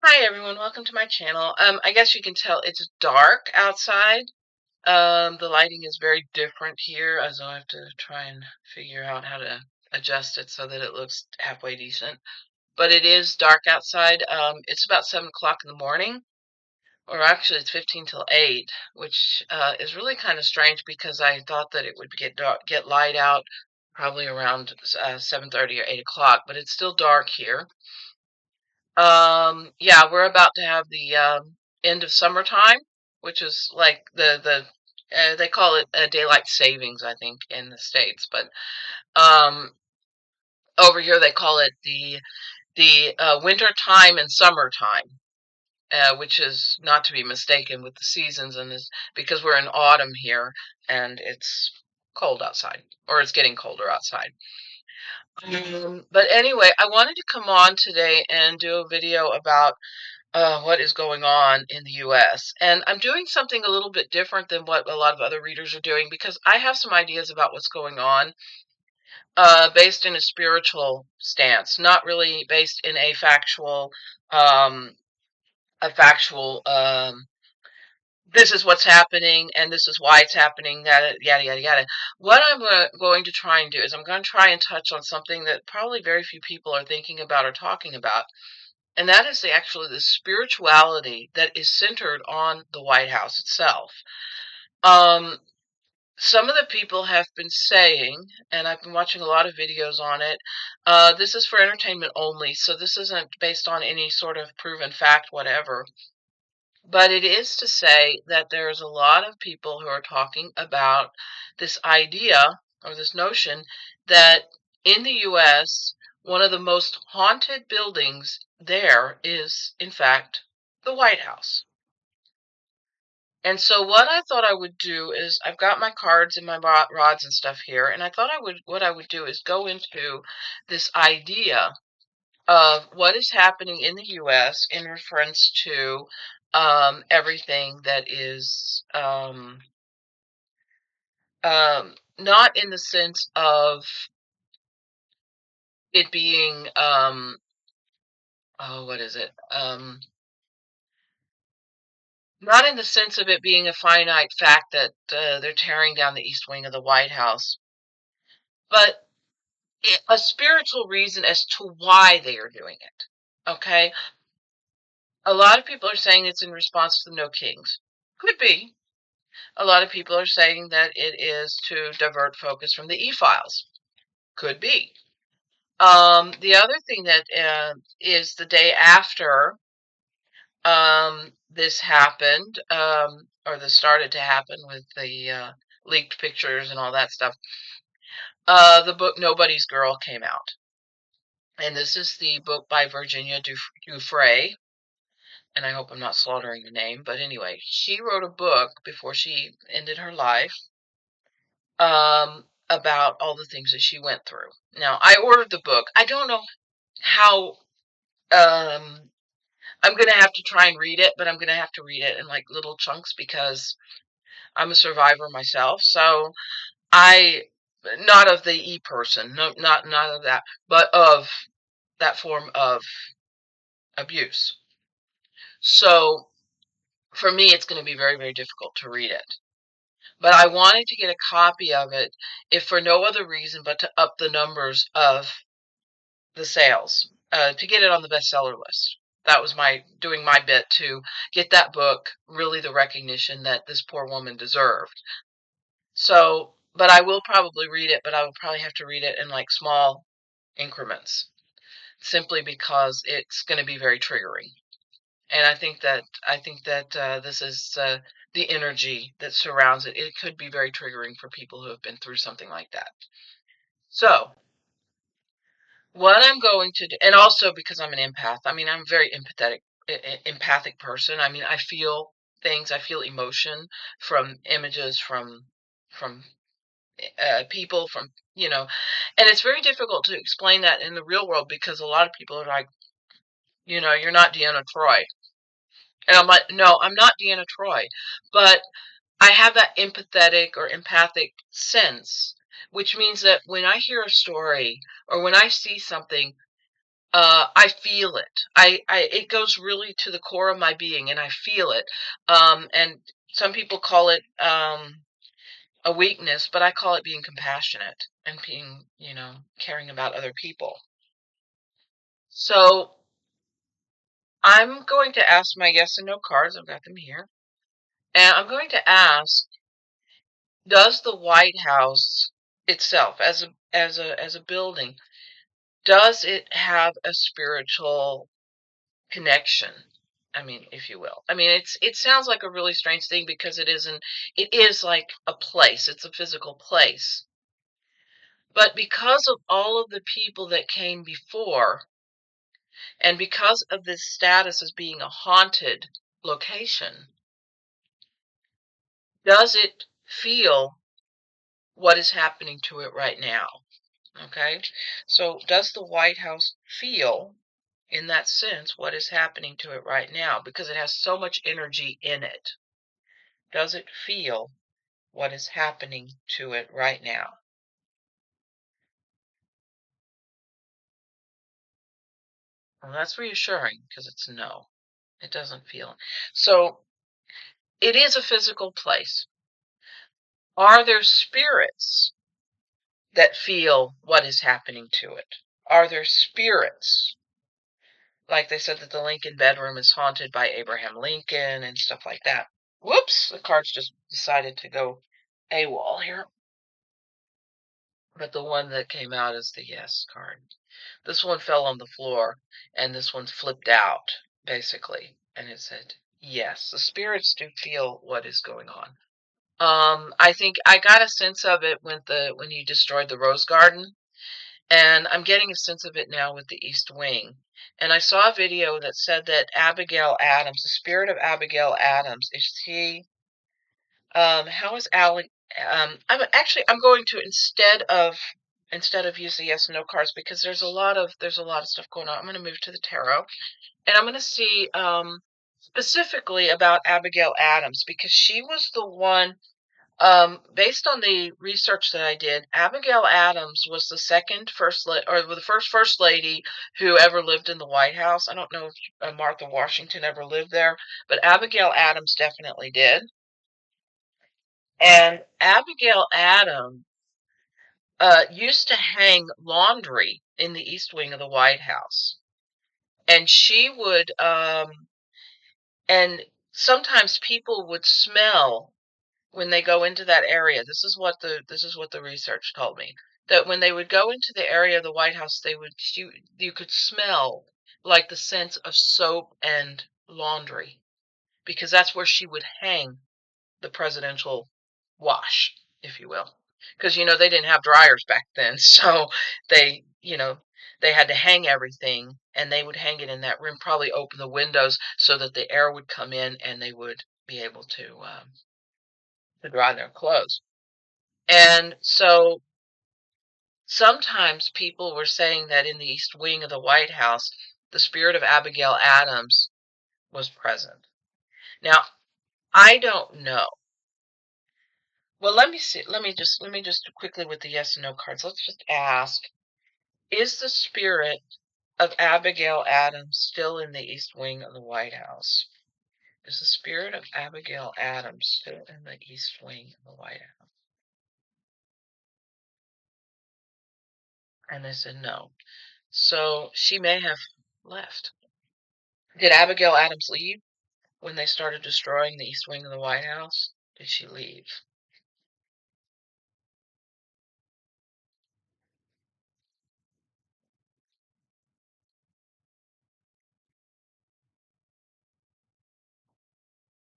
Hi everyone, welcome to my channel. I guess you can tell it's dark outside. The lighting is very different here, as I have to try and figure out how to adjust it so that it looks halfway decent. But it is dark outside. It's about 7 o'clock in the morning, or actually it's 15 till 8, which is really kind of strange because I thought that it would get light out probably around 7:30 or 8 o'clock, but it's still dark here. Yeah, we're about to have the end of summertime, which is like they call it daylight savings, I think, in the States, but um, over here they call it the winter time and summertime, which is not to be mistaken with the seasons, and is because we're in autumn here and it's cold outside, or it's getting colder outside. But anyway, I wanted to come on today and do a video about what is going on in the US. And I'm doing something a little bit different than what a lot of other readers are doing because I have some ideas about what's going on based in a spiritual stance, not really based in um, a factual, this is what's happening and this is why it's happening, yada, yada, yada, yada. What I'm going to try and do is I'm going to try and touch on something that probably very few people are thinking about or talking about, and that is actually the spirituality that is centered on the White House itself. Um, some of the people have been saying, and I've been watching a lot of videos on it, this is for entertainment only, so this isn't based on any sort of proven fact, whatever. But it is to say that there's a lot of people who are talking about this idea or this notion that in the US, one of the most haunted buildings there is, in fact, the White House. And so what I thought I would do is I've got my cards and my rods and stuff here, and I thought what I would do is go into this idea of what is happening in the US in reference to everything that is not in the sense of it being, oh, what is it? Not in the sense of it being a finite fact that they're tearing down the East Wing of the White House, but a spiritual reason as to why they are doing it. Okay? A lot of people are saying it's in response to the No Kings. Could be. A lot of people are saying that it is to divert focus from the E-files. Could be. The other thing that is the day after this happened, or this started to happen with the leaked pictures and all that stuff, the book Nobody's Girl came out. And this is the book by Virginia Giuffre, and I hope I'm not slaughtering the name, but anyway, she wrote a book before she ended her life about all the things that she went through. Now, I ordered the book. I don't know how I'm going to have to try and read it, but I'm going to have to read it in like little chunks because I'm a survivor myself. So I, not of the person, no, not of that, but of that form of abuse. So for me, it's going to be very, very difficult to read it. But I wanted to get a copy of it, if for no other reason but to up the numbers of the sales, to get it on the bestseller list. That was doing my bit to get that book really the recognition that this poor woman deserved. So, but I will probably read it, but I will probably have to read it in like small increments, simply because it's going to be very triggering. And I think that this is the energy that surrounds it. It could be very triggering for people who have been through something like that. So, what I'm going to do, and also because I'm an empath, I mean, I'm a very empathic person. I mean, I feel things, I feel emotion from images, from people, from, and it's very difficult to explain that in the real world because a lot of people are like, you're not Deanna Troy. And I'm like, no, I'm not Deanna Troy, but I have that empathetic or empathic sense, which means that when I hear a story or when I see something, I feel it. It goes really to the core of my being, and I feel it. And some people call it a weakness, but I call it being compassionate and being, caring about other people. So I'm going to ask my yes and no cards. I've got them here. And I'm going to ask, does the White House itself as a building, does it have a spiritual connection? I mean, if you will. I mean, it sounds like a really strange thing because it is like a place. It's a physical place. But because of all of the people that came before, and because of this status as being a haunted location, does it feel what is happening to it right now? Okay? So, does the White House feel, in that sense, what is happening to it right now? Because it has so much energy in it. Does it feel what is happening to it right now? Well, that's reassuring because it's no. It doesn't feel. So, it is a physical place. Are there spirits that feel what is happening to it? Are there spirits, like they said that the Lincoln bedroom is haunted by Abraham Lincoln and stuff like that? Whoops, the cards just decided to go AWOL here. But the one that came out is the yes card. This one fell on the floor, and this one flipped out, basically. And it said, yes, the spirits do feel what is going on. I think I got a sense of it when you destroyed the rose garden. And I'm getting a sense of it now with the East Wing. And I saw a video that said that Abigail Adams, the spirit of Abigail Adams, is she, how is Alec, I'm going to, instead of use the yes and no cards, because there's a lot of stuff going on. I'm going to move to the tarot, and I'm going to see, specifically about Abigail Adams, because she was the one, based on the research that I did, Abigail Adams was the second or the first lady who ever lived in the White House. I don't know if Martha Washington ever lived there, but Abigail Adams definitely did. And Abigail Adams used to hang laundry in the East Wing of the White House, and she would, and sometimes people would smell when they go into that area. This is what the research told me, that when they would go into the area of the White House, you could smell like the sense of soap and laundry, because that's where she would hang the presidential wash, if you will. Because they didn't have dryers back then, so they had to hang everything, and they would hang it in that room, probably open the windows so that the air would come in and they would be able to dry their clothes. And so sometimes people were saying that in the East Wing of the White House, the spirit of Abigail Adams was present. Now, I don't know. Well, let me see. Let me just quickly with the yes and no cards. Let's just ask, is the spirit of Abigail Adams still in the East Wing of the White House? Is the spirit of Abigail Adams still in the East Wing of the White House? And they said no. So she may have left. Did Abigail Adams leave when they started destroying the East Wing of the White House? Did she leave?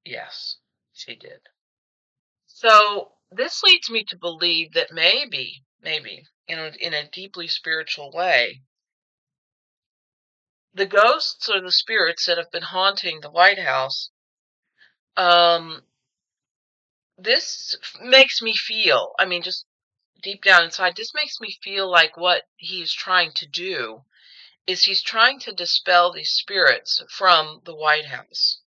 Yes, she did. So this leads me to believe that maybe, in a deeply spiritual way, the ghosts or the spirits that have been haunting the White House, um, this makes me feel, I mean, just deep down inside, this makes me feel like what he's trying to do is he's trying to dispel these spirits from the White House.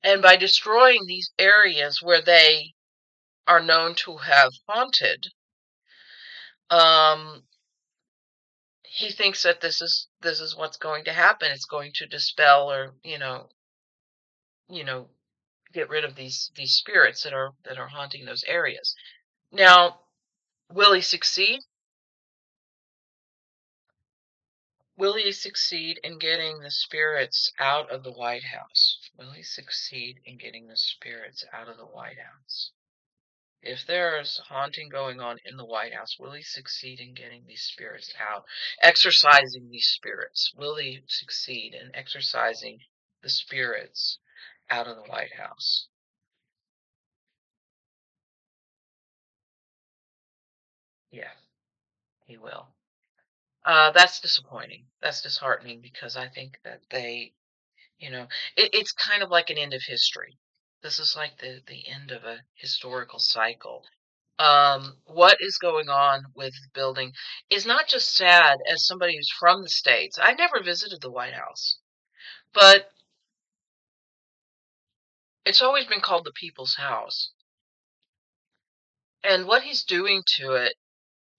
And by destroying these areas where they are known to have haunted, um, he thinks that this is what's going to happen. It's going to dispel or you know get rid of these spirits that are haunting those areas. Now, will he succeed? Will he succeed in getting the spirits out of the White House? Will he succeed in getting the spirits out of the White House? If there's haunting going on in the White House, will he succeed in getting these spirits out? Exorcising these spirits. Will he succeed in exorcising the spirits out of the White House? Yeah, he will. That's disappointing. That's disheartening because I think that you know, it's kind of like an end of history. This is like the end of a historical cycle. What is going on with the building is not just sad as somebody who's from the States. I never visited the White House, but it's always been called the People's House. And what he's doing to it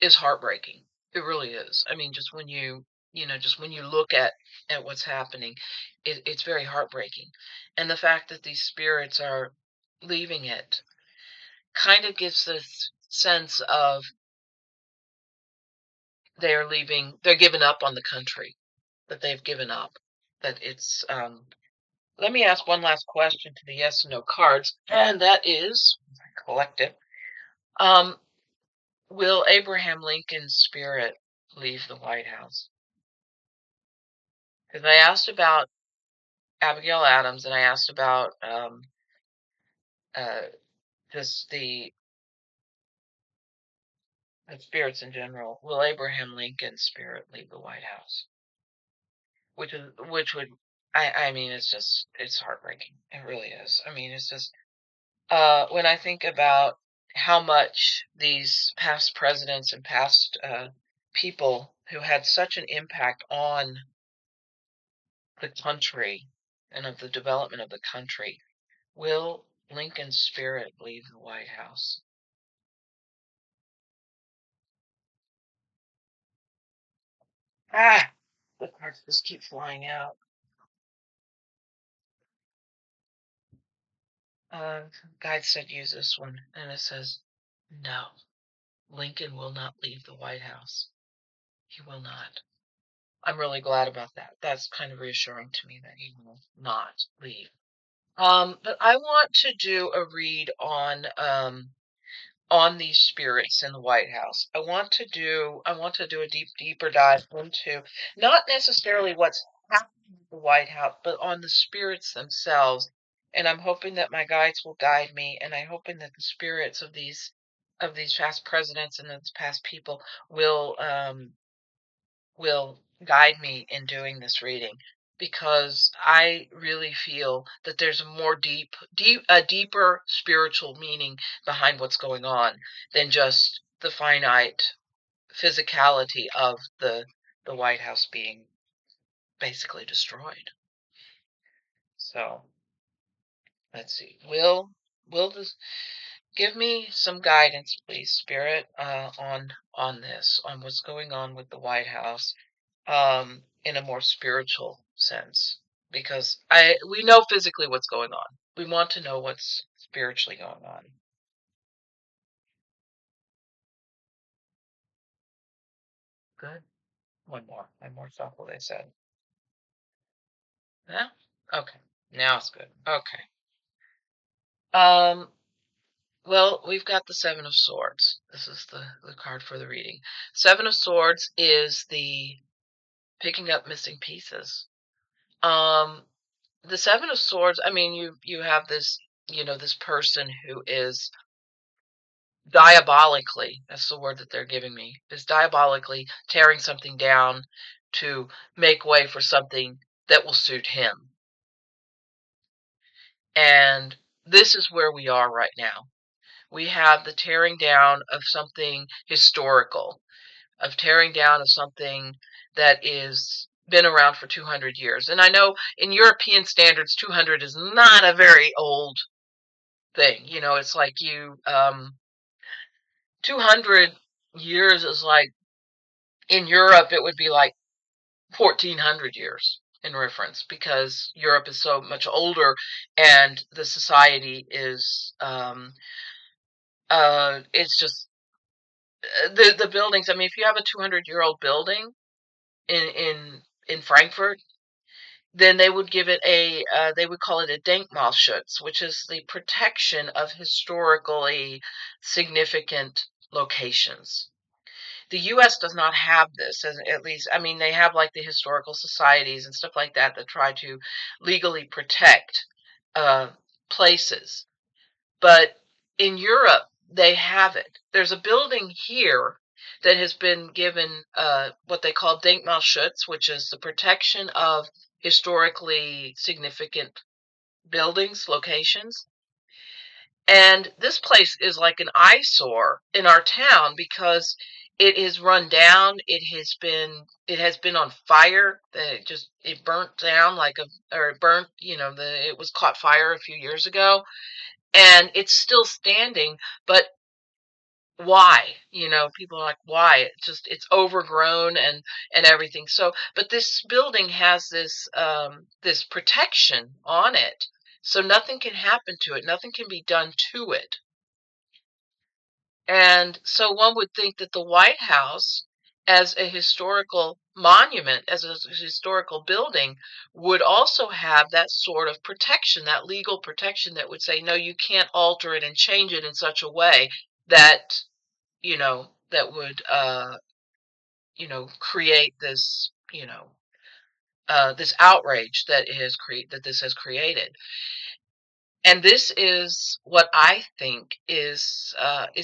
is heartbreaking. It really is. I mean, just just when you look at what's happening, it's very heartbreaking. And the fact that these spirits are leaving it kind of gives this sense of they're leaving, they're giving up on the country, that they've given up, that it's, let me ask one last question to the yes and no cards, and that is, collective, um, will Abraham Lincoln's spirit leave the White House? Because I asked about Abigail Adams and I asked about uh, just the spirits in general. Will Abraham Lincoln's spirit leave the White House? Which would I mean it's heartbreaking. It really is. I mean it's just when I think about how much these past presidents and past people who had such an impact on the country and of the development of the country, will Lincoln's spirit leave the White House? Ah, the cards just keep flying out. Uh, Guide said use this one, and it says, no, Lincoln will not leave the White House. He will not. I'm really glad about that. That's kind of reassuring to me that he will not leave. But I want to do a read on these spirits in the White House. I want to do a deeper dive into not necessarily what's happening at the White House, but on the spirits themselves. And I'm hoping that my guides will guide me, and I'm hoping that the spirits of these past presidents and those past people will guide me in doing this reading because I really feel that there's a more a deeper spiritual meaning behind what's going on than just the finite physicality of the White House being basically destroyed. So let's see. Will this give me some guidance, please, Spirit, on this, on what's going on with the White House, in a more spiritual sense, because I we know physically what's going on. We want to know what's spiritually going on. Good. One more shuffle, they said. Yeah. Okay. Now it's good. Okay. Um. Well, we've got the Seven of Swords. This is the card for the reading. Seven of Swords is the picking up missing pieces. Um. The Seven of Swords. I mean, you have this this person who is diabolically, that's the word that they're giving me, is diabolically tearing something down to make way for something that will suit him. And this is where we are right now. We have the tearing down of something historical, of tearing down of something that is been around for 200 years. And I know in European standards 200 is not a very old thing. It's like 200 years is like In Europe, it would be like 1400 years in reference, because Europe is so much older and the society is it's just the buildings. I mean, if you have a 200-year-old building in Frankfurt, then they would give it a they would call it a Denkmalschutz, which is the protection of historically significant locations. The US does not have this, at least. I mean, they have like the historical societies and stuff like that that try to legally protect uh, places. But in Europe, they have it. There's a building here that has been given what they call Denkmalschutz, which is the protection of historically significant buildings, locations. And this place is like an eyesore in our town because it is run down. It has been on fire. It burnt down like a or it burnt, it was caught fire a few years ago, and it's still standing. But why? People are like, why? It's overgrown and everything. So, but this building has this protection on it, so nothing can happen to it. Nothing can be done to it. And so one would think that the White House, as a historical monument, as a historical building, would also have that sort of protection, that legal protection that would say, no, you can't alter it and change it in such a way that, that would, create this outrage that this has created. And this is what I think is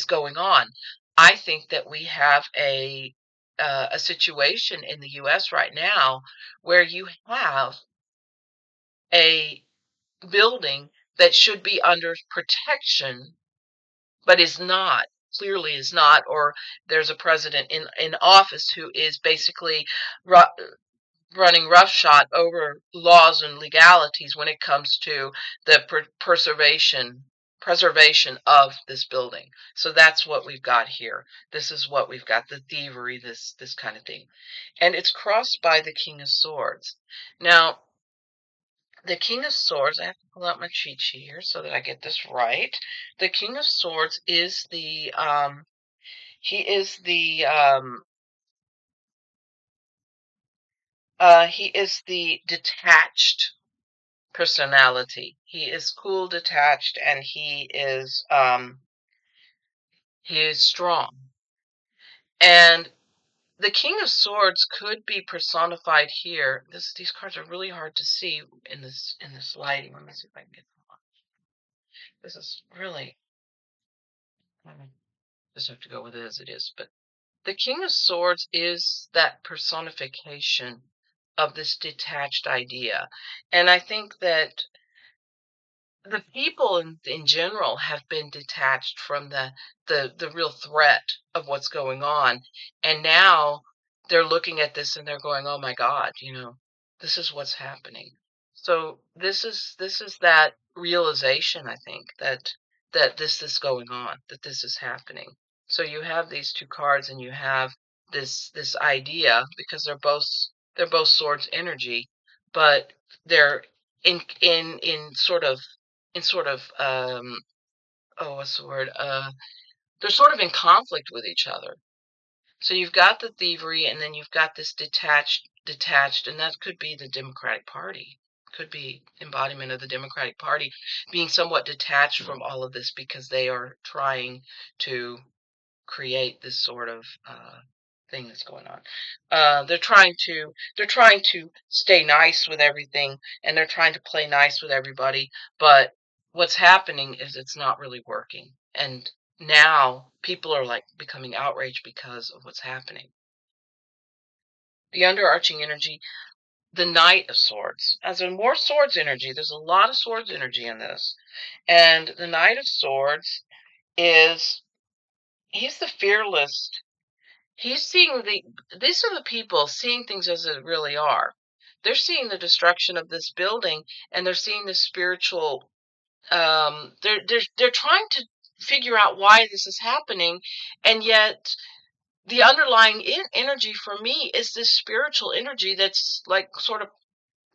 going on. I think that we have a situation in the U.S. right now where you have a building that should be under protection, but is not, clearly is not, or there's a president in office who is basically running roughshod over laws and legalities when it comes to the preservation of this building. So that's what we've got here. This is what we've got, the thievery, this kind of thing. And it's crossed by the King of Swords. Now, the King of Swords, I have to pull out my cheat sheet here so that I get this right. The King of Swords is he is the detached personality. He is cool, detached, and he is strong. And the King of Swords could be personified here. These cards are really hard to see in this lighting. Let me see if I can get them on. This is really, I just have to go with it as it is. But the King of Swords is that personification of this detached idea. And I think that the people in general have been detached from the real threat of what's going on, and now they're looking at this and they're going, oh my God, this is what's happening. So this is that realization, I think, that this is going on, that this is happening. So you have these two cards and you have this idea, because they're both swords energy, but they're in sort of oh, what's the word? They're sort of in conflict with each other. So you've got the thievery, and then you've got this detached, and that could be the Democratic Party. Could be embodiment of the Democratic Party being somewhat detached from all of this because they are trying to create this sort of thing that's going on. They're trying to stay nice with everything, and they're trying to play nice with everybody. But what's happening is it's not really working, and now people are like becoming outraged because of what's happening. The underarching energy, the Knight of Swords, as in more swords energy. There's a lot of swords energy in this, and the Knight of Swords is he's the fearless. He's seeing these are the people seeing things as it really are. They're seeing the destruction of this building, and they're seeing the spiritual. They're trying to figure out why this is happening, and yet the underlying energy for me is this spiritual energy that's like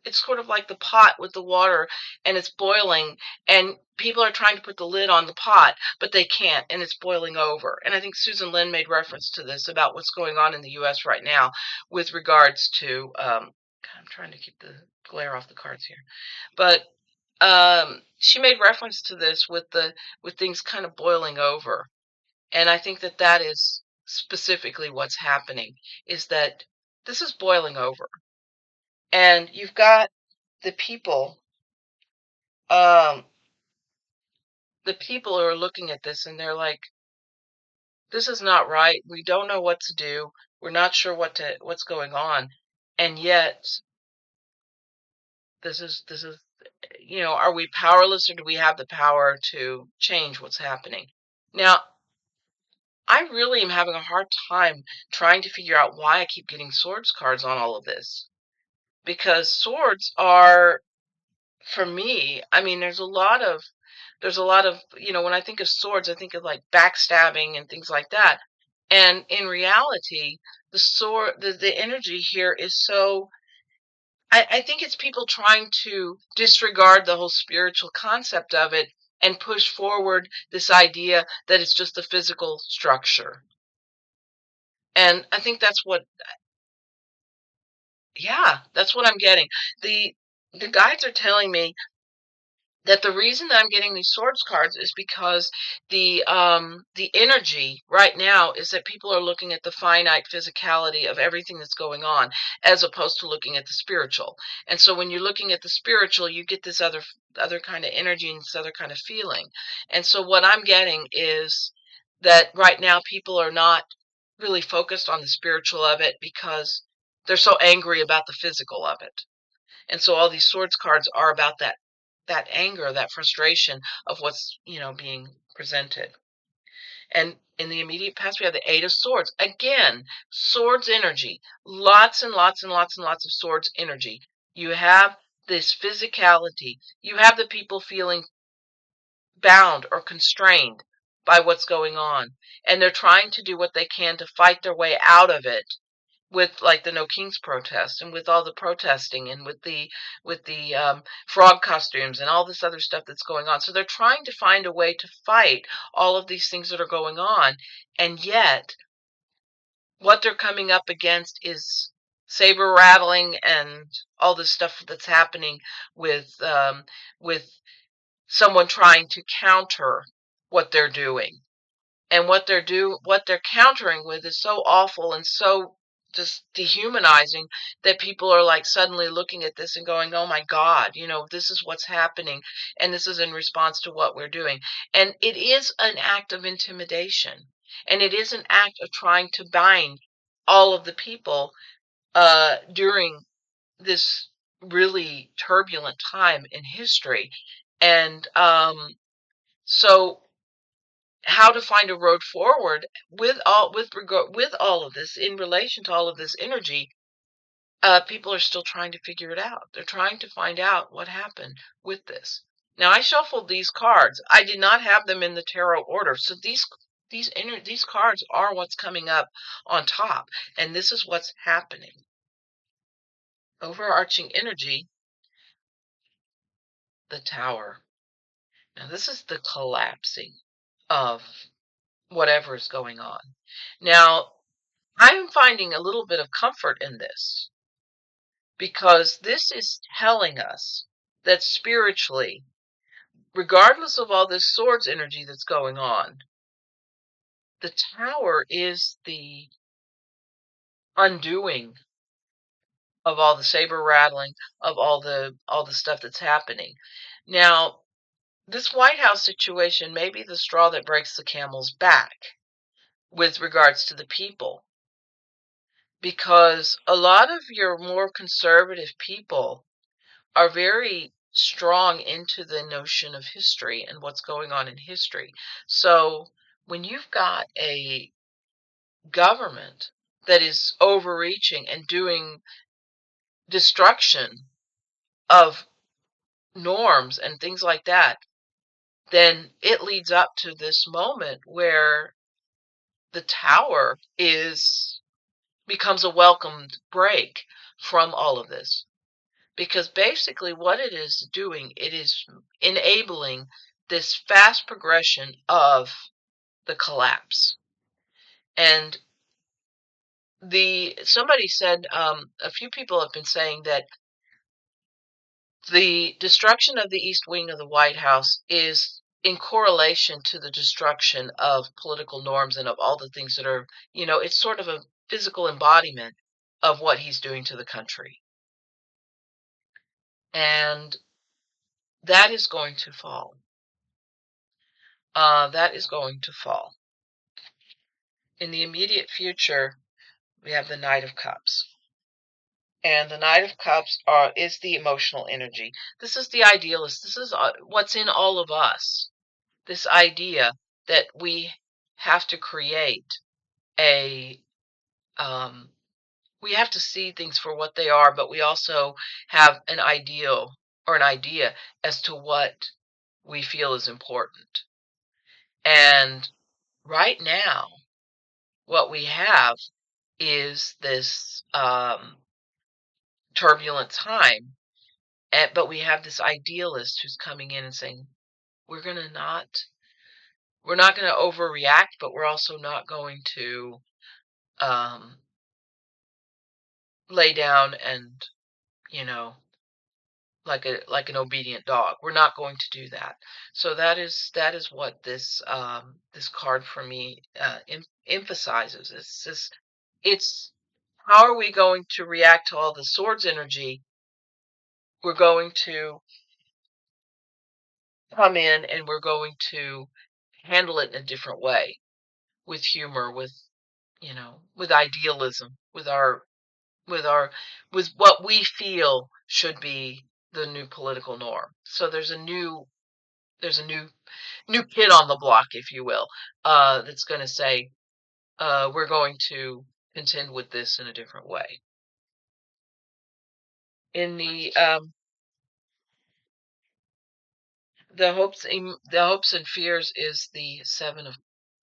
it's sort of like the pot with the water and it's boiling and people are trying to put the lid on the pot, but they can't and it's boiling over. And I think Susan Lynn made reference to this about what's going on in the US right now with regards to God, I'm trying to keep the glare off the cards here. But she made reference to this with things kind of boiling over. And I think that that is specifically what's happening is that this is boiling over. And you've got the people, um, the people who are looking at this and they're like, this is not right. We don't know what to do. We're not sure what's going on. And yet this is are we powerless or do we have the power to change what's happening? Now, I really am having a hard time trying to figure out why I keep getting swords cards on all of this. Because swords are, for me, I mean, there's a lot of, when I think of swords, I think of like backstabbing and things like that. And in reality, the energy here is so, I think it's people trying to disregard the whole spiritual concept of it and push forward this idea that it's just a physical structure. And I think yeah, that's what I'm getting. The the guides are telling me that the reason that I'm getting these swords cards is because the energy right now is that people are looking at the finite physicality of everything that's going on as opposed to looking at the spiritual. And so when you're looking at the spiritual, you get this other kind of energy and this other kind of feeling. And so what I'm getting is that right now people are not really focused on the spiritual of it because they're so angry about the physical of it. And so all these swords cards are about that anger, that frustration of what's, being presented. And in the immediate past, we have the Eight of Swords. Again, swords energy. Lots and lots and lots and lots of swords energy. You have this physicality. You have the people feeling bound or constrained by what's going on. And they're trying to do what they can to fight their way out of it with like the No Kings protest and with all the protesting and with the frog costumes and all this other stuff that's going on. So they're trying to find a way to fight all of these things that are going on, and yet what they're coming up against is saber rattling and all this stuff that's happening with someone trying to counter what they're doing. And what they're countering with is so awful and so just dehumanizing that people are like suddenly looking at this and going, oh my God, this is what's happening. And this is in response to what we're doing. And it is an act of intimidation. And it is an act of trying to bind all of the people during this really turbulent time in history. And so how to find a road forward with all of this in relation to all of this energy, people are still trying to figure it out. They're trying to find out what happened with this. Now I shuffled these cards. I did not have them in the tarot order, so these cards are what's coming up on top, and this is what's happening. Overarching energy, the Tower. Now this is the collapsing of whatever is going on. Now I'm finding a little bit of comfort in this because this is telling us that spiritually, regardless of all this swords energy that's going on, the Tower is the undoing of all the saber rattling, of all the stuff that's happening. Now, this White House situation may be the straw that breaks the camel's back with regards to the people, because a lot of your more conservative people are very strong into the notion of history and what's going on in history. So when you've got a government that is overreaching and doing destruction of norms and things like that, then it leads up to this moment where the tower becomes a welcomed break from all of this. Because basically what it is doing, it is enabling this fast progression of the collapse. And somebody said, a few people have been saying that the destruction of the East Wing of the White House is in correlation to the destruction of political norms and of all the things that are, it's sort of a physical embodiment of what he's doing to the country. And that is going to fall. That is going to fall. In the immediate future, we have the Knight of Cups. And the Knight of Cups is the emotional energy. This is the idealist. This is what's in all of us. This idea that we have to create we have to see things for what they are, but we also have an ideal or an idea as to what we feel is important. And right now, what we have is this turbulent time, but we have this idealist who's coming in and saying, we're not going to overreact, but we're also not going to lay down and, you know, like an obedient dog. We're not going to do that. So that is what this card for me emphasizes. It's how are we going to react to all the swords energy? We're going to come in and we're going to handle it in a different way, with humor, with idealism, with what we feel should be the new political norm. So there's a new kid on the block, if you will, that's going to say, we're going to contend with this in a different way. In the hopes and fears is the Seven of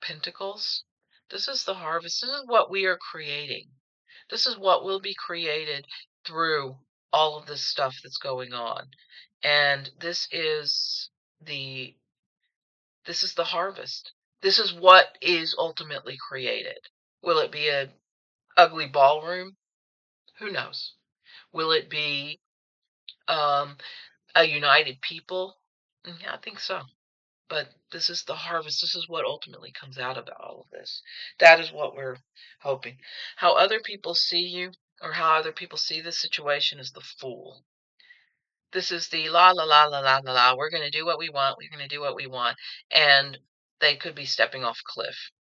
Pentacles. This is the harvest. This is what we are creating. This is what will be created through all of this stuff that's going on. And this is the harvest. This is what is ultimately created. Will it be an ugly ballroom? Who knows? Will it be a united people? Yeah, I think so. But this is the harvest. This is what ultimately comes out of all of this. That is what we're hoping. How other people see you or how other people see this situation is the Fool. This is the la la la la la la la. We're going to do what we want. We're going to do what we want. And they could be stepping off a cliff.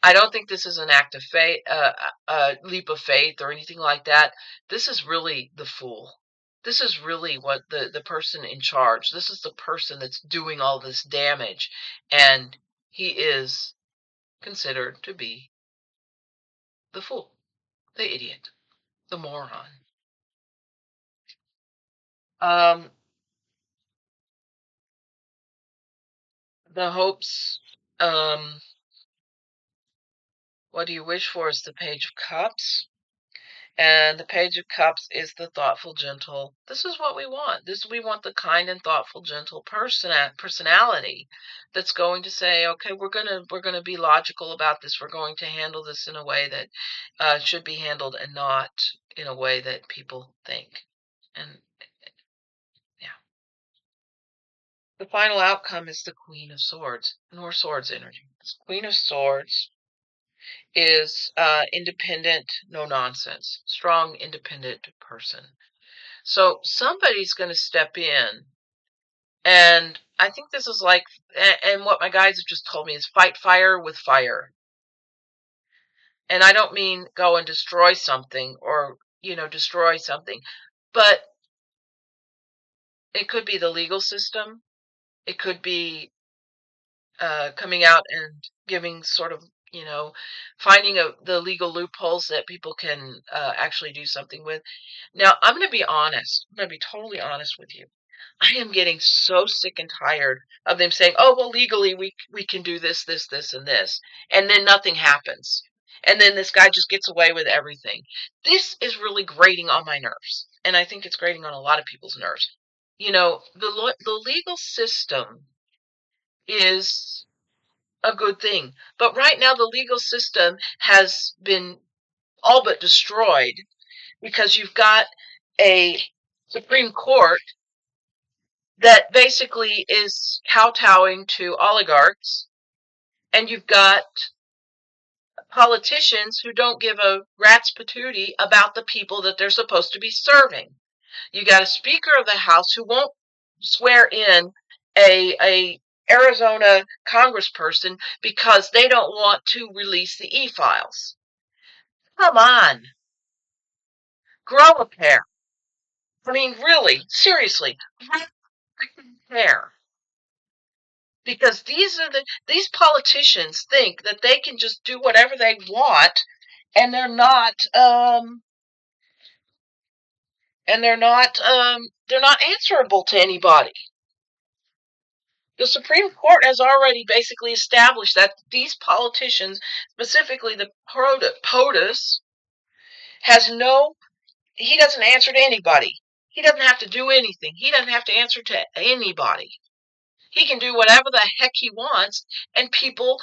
I don't think this is an act of faith, a leap of faith or anything like that. This is really the Fool. This is really what the person in charge, this is the person that's doing all this damage. And he is considered to be the fool, the idiot, the moron. The hopes, what do you wish for is the Page of Cups. And the Page of Cups is the thoughtful, gentle. This is what we want. We want the kind and thoughtful, gentle personality that's going to say, okay, we're gonna be logical about this. We're going to handle this in a way that should be handled, and not in a way that people think. And yeah, the final outcome is the Queen of Swords, more swords energy. This Queen of Swords is independent, no nonsense, strong, independent person. So somebody's going to step in, and I think this is like, and what my guides have just told me is fight fire with fire. And I don't mean go and destroy something or, destroy something, but it could be the legal system. It could be coming out and giving sort of, finding the legal loopholes that people can actually do something with. Now, I'm going to be honest. I'm going to be totally honest with you. I am getting so sick and tired of them saying, "Oh, well, legally we can do this, this, this, and this," and then nothing happens, and then this guy just gets away with everything. This is really grating on my nerves, and I think it's grating on a lot of people's nerves. The legal system is a good thing, but right now the legal system has been all but destroyed because you've got a Supreme Court that basically is kowtowing to oligarchs, and you've got politicians who don't give a rat's patootie about the people that they're supposed to be serving. You got a Speaker of the House who won't swear in a Arizona congressperson because they don't want to release the e-files. Come on, grow a pair. I mean, really, seriously, grow a pair. Because these politicians think that they can just do whatever they want, and they're not answerable to anybody. The Supreme Court has already basically established that these politicians, specifically the POTUS, has no he doesn't answer to anybody. He doesn't have to do anything. He doesn't have to answer to anybody. He can do whatever the heck he wants, and people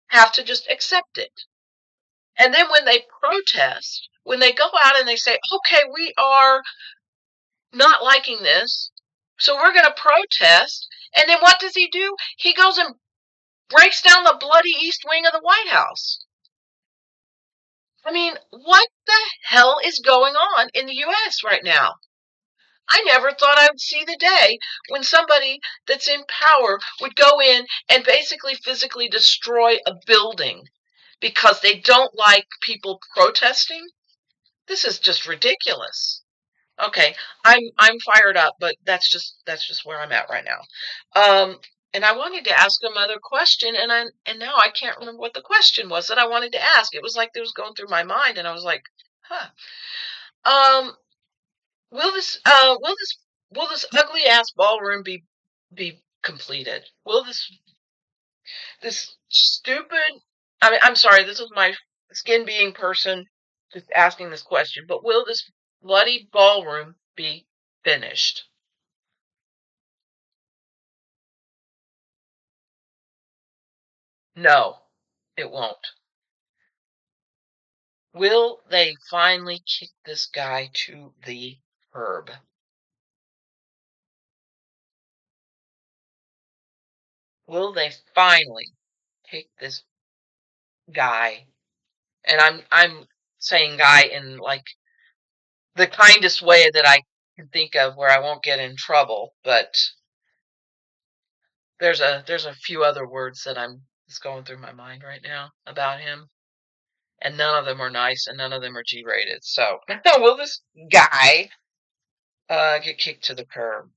have to just accept it. And then when they protest, when they go out and they say, okay, we are not liking this, so we're going to protest. And then what does he do? He goes and breaks down the bloody East Wing of the White House. I mean, what the hell is going on in the U.S. right now? I never thought I would see the day when somebody that's in power would go in and basically physically destroy a building because they don't like people protesting. This is just ridiculous. Okay, I'm fired up, but that's just where I'm at right now. And I wanted to ask another question, and now I can't remember what the question was that I wanted to ask. It was like it was going through my mind, and I was like, huh. Um, will this uh will this will this ugly ass ballroom be completed? Will this stupid I mean, I'm sorry, this is my skin being person just asking this question, but will this bloody ballroom be finished? No, it won't. Will they finally kick this guy to the curb? Will they finally kick this guy? And I'm saying guy in like the kindest way that I can think of where I won't get in trouble, but there's a few other words that I'm just going through my mind right now about him, and none of them are nice, and none of them are G-rated. So, will this guy get kicked to the curb?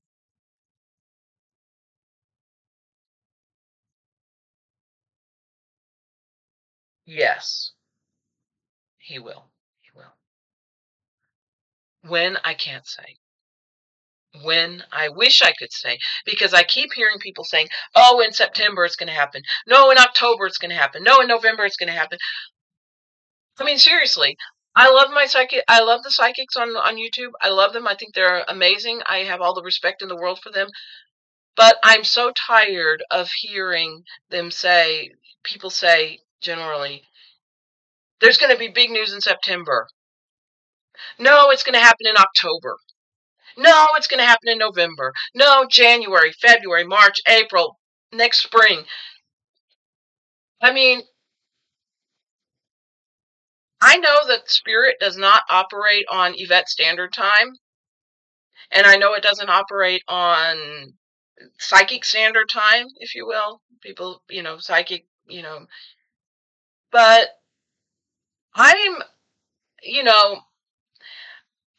Yes, he will. He will. When I can't say. When I wish I could say, because I keep hearing people saying, "Oh, in September it's going to happen. No, in October it's going to happen. No, in November it's going to happen." I mean, seriously, I love my psychic. I love the psychics on YouTube. I love them. I think they're amazing. I have all the respect in the world for them. But I'm so tired of hearing them say, people say generally, there's going to be big news in September. No, it's going to happen in October. No, it's going to happen in November. No, January, February, March, April, next spring. I mean, I know that Spirit does not operate on Yvette Standard Time, and I know it doesn't operate on Psychic Standard Time, if you will. People, psychic, but I'm, you know,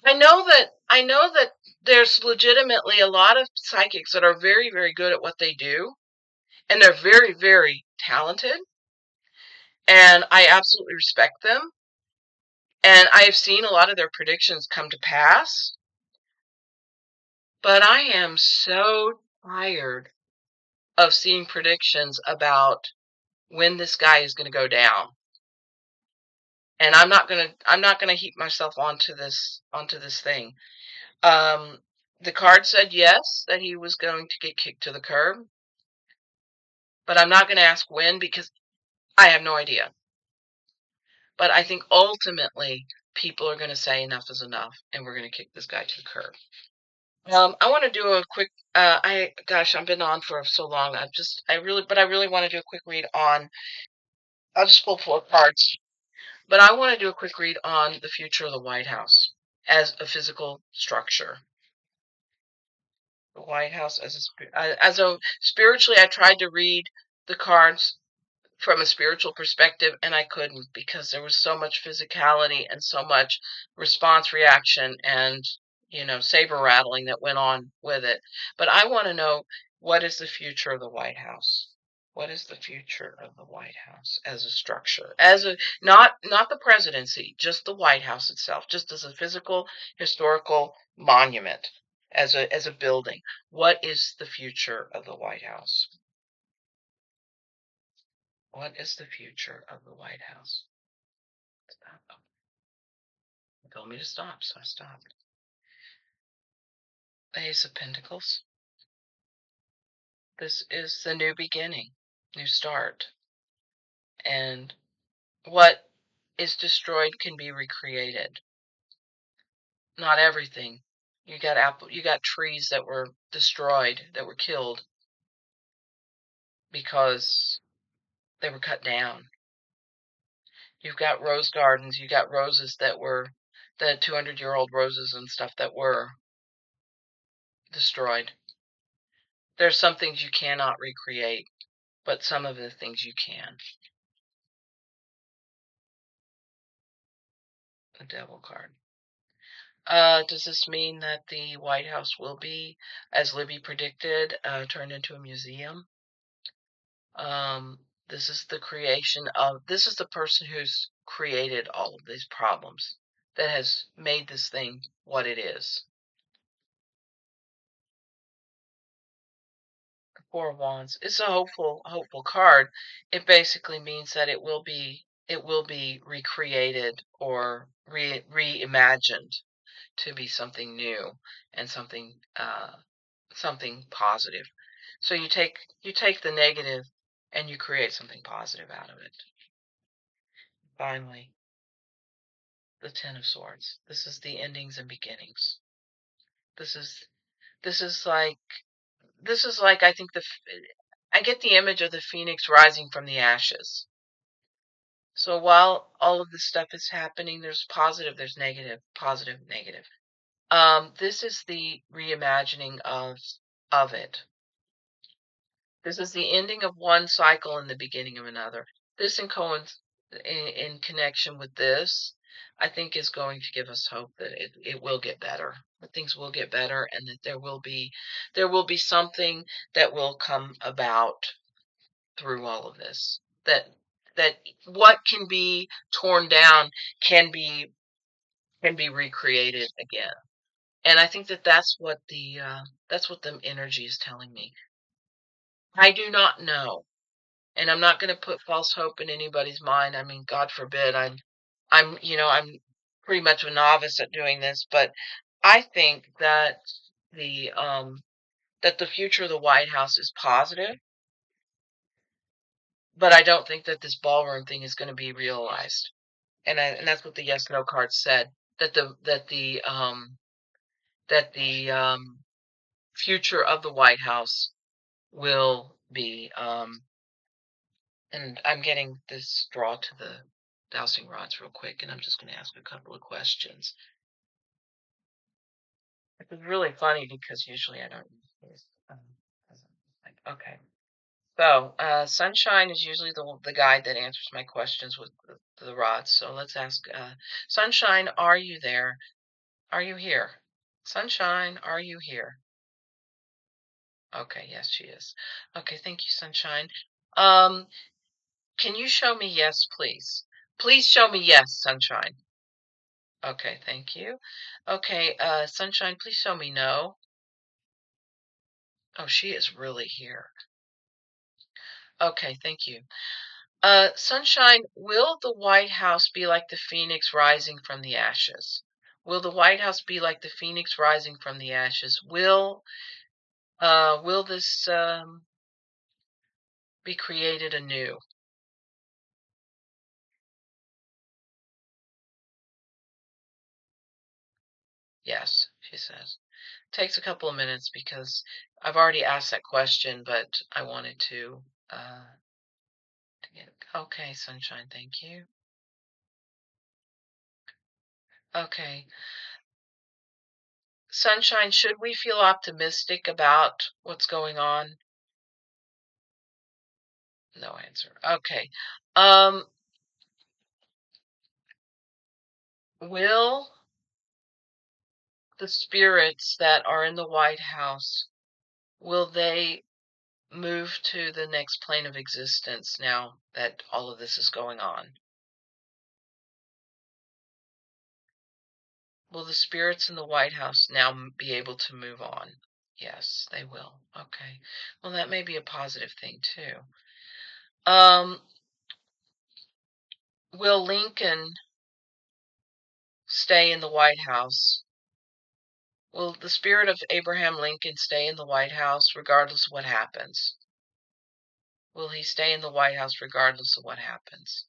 I know that there's legitimately a lot of psychics that are very, very good at what they do, and they're very, very talented, and I absolutely respect them. And I have seen a lot of their predictions come to pass. But I am so tired of seeing predictions about when this guy is going to go down. And I'm not gonna heap myself onto this thing. Um, the card said yes, that he was going to get kicked to the curb, but I'm not gonna ask when because I have no idea. But I think ultimately people are gonna say enough is enough, and we're gonna kick this guy to the curb. I want to do a quick. Gosh, I've been on for so long. I really want to do a quick read on. I'll just pull 4 cards, but I want to do a quick read on the future of the White House as a physical structure. The White House as a spiritually, I tried to read the cards from a spiritual perspective, and I couldn't because there was so much physicality and so much response reaction and saber rattling that went on with it. But I want to know, what is the future of the White House? What is the future of the White House as a structure? As a not the presidency, just the White House itself, just as a physical historical monument, as a building. What is the future of the White House? What is the future of the White House? Stop. It told me to stop, so I stopped. The Ace of Pentacles. This is the new beginning, new start. And what is destroyed can be recreated. Not everything. You got trees that were destroyed, that were killed because they were cut down. You've got rose gardens, you got roses that were the 200-year-old roses and stuff that were destroyed. There's some things you cannot recreate, but some of the things you can. The Devil card. Does this mean that the White House will be, as Libby predicted, turned into a museum? This is this is the person who's created all of these problems, that has made this thing what it is. Four of Wands. It's a hopeful card. It basically means that it will be recreated or reimagined to be something new and something positive. So you take the negative and you create something positive out of it. Finally, the Ten of Swords. This is the endings and beginnings. This is this is like I think I get the image of the phoenix rising from the ashes. So while all of this stuff is happening, there's positive, there's negative, positive, negative. This is the reimagining of it. This is the ending of one cycle and the beginning of another. This in connection with this, I think is going to give us hope that it will get better. That things will get better, and that there will be something that will come about through all of this. That what can be torn down can be recreated again. And I think that that's what the energy is telling me. I do not know, and I'm not going to put false hope in anybody's mind. I mean, God forbid. I'm pretty much a novice at doing this, but I think the um that the future of the White House is positive, but I don't think that this ballroom thing is going to be realized. And that's what the yes no card said, that the future of the White House will be and I'm getting this draw to the dowsing rods real quick, and I'm just going to ask a couple of questions. It's really funny because usually I don't use these. Okay. So, Sunshine is usually the guide that answers my questions with the rods. So let's ask, Sunshine, are you there? Are you here? Sunshine, are you here? Okay, yes, she is. Okay, thank you, Sunshine. Um, can you show me yes, please? Please show me yes, Sunshine. Okay, thank you. Okay, Sunshine, please show me no. Oh, she is really here. Okay, thank you. Sunshine, will the White House be like the phoenix rising from the ashes? Will the White House be like the phoenix rising from the ashes? Will this be created anew? Yes, she says. Takes a couple of minutes because I've already asked that question, but I wanted to get okay, Sunshine, thank you. Okay. Sunshine, should we feel optimistic about what's going on? No answer. Okay. Um, will the spirits that are in the White House, will they move to the next plane of existence now that all of this is going on? Will the spirits in the White House now be able to move on? Yes, they will. Okay. Well, that may be a positive thing too. Um, will Lincoln stay in the White House? Will the spirit of Abraham Lincoln stay in the White House regardless of what happens? Will he stay in the White House regardless of what happens?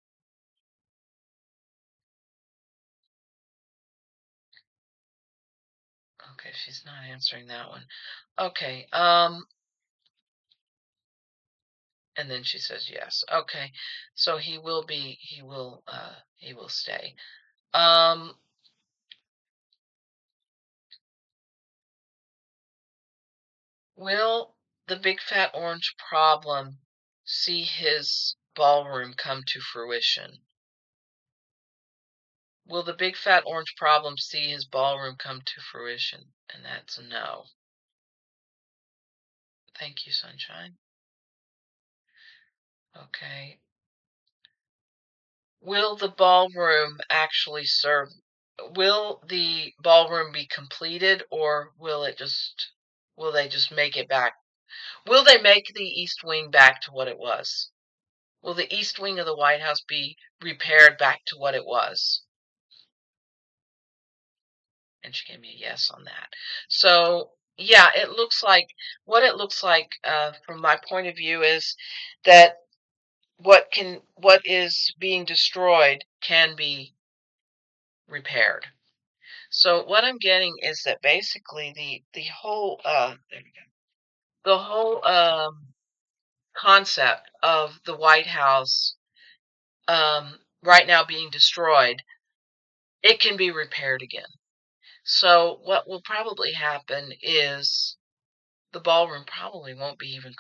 Okay, she's not answering that one. Okay, and then she says yes. Okay, so he will stay. Um, will the big fat orange problem see his ballroom come to fruition? Will the big fat orange problem see his ballroom come to fruition? And that's a no. Thank you, Sunshine. Okay. Will the ballroom actually serve? Will the ballroom be completed or will they just make it back? Will they make the East Wing back to what it was? Will the East Wing of the White House be repaired back to what it was? And she gave me a yes on that. So, yeah, what it looks like from my point of view is that what is being destroyed can be repaired. So what I'm getting is that basically there we go. The whole concept of the White House right now being destroyed, it can be repaired again. So what will probably happen is the ballroom probably won't even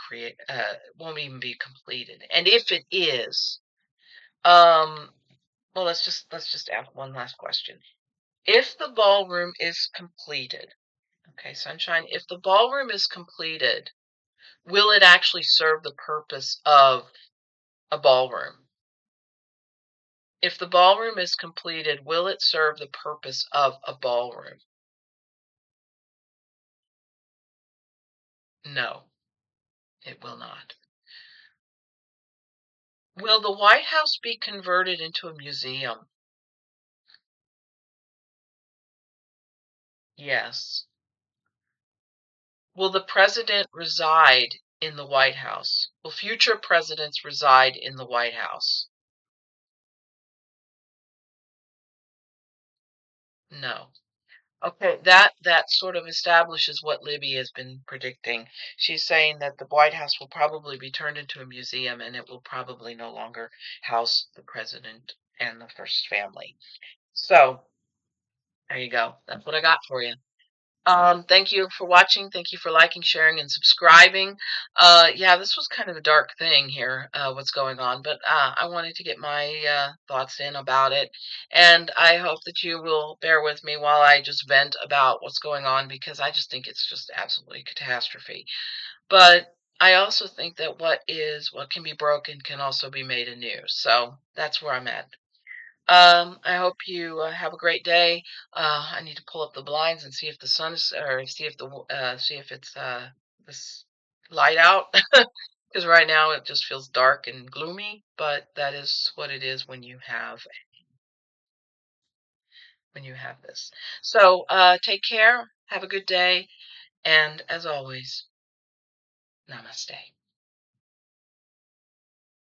be completed. And if it is, um, well, let's just ask one last question. If the ballroom is completed, okay, Sunshine, if the ballroom is completed, will it actually serve the purpose of a ballroom? If the ballroom is completed, will it serve the purpose of a ballroom? No, it will not. Will the White House be converted into a museum? Yes. Will the president reside in the White House? Will future presidents reside in the White House? No. Okay, that sort of establishes what Libby has been predicting. She's saying that the White House will probably be turned into a museum and it will probably no longer house the president and the first family. So, there you go. That's what I got for you. Thank you for watching. Thank you for liking, sharing, and subscribing. Yeah, this was kind of a dark thing here, what's going on, but I wanted to get my thoughts in about it. And I hope that you will bear with me while I just vent about what's going on because I just think it's just absolutely catastrophe. But I also think that what can be broken can also be made anew. So that's where I'm at. I hope you have a great day. I need to pull up the blinds and see if the sun is, or see if see if it's this. light out because right now it just feels dark and gloomy, but that is what it is when you have this. So, take care, have a good day, and as always, namaste.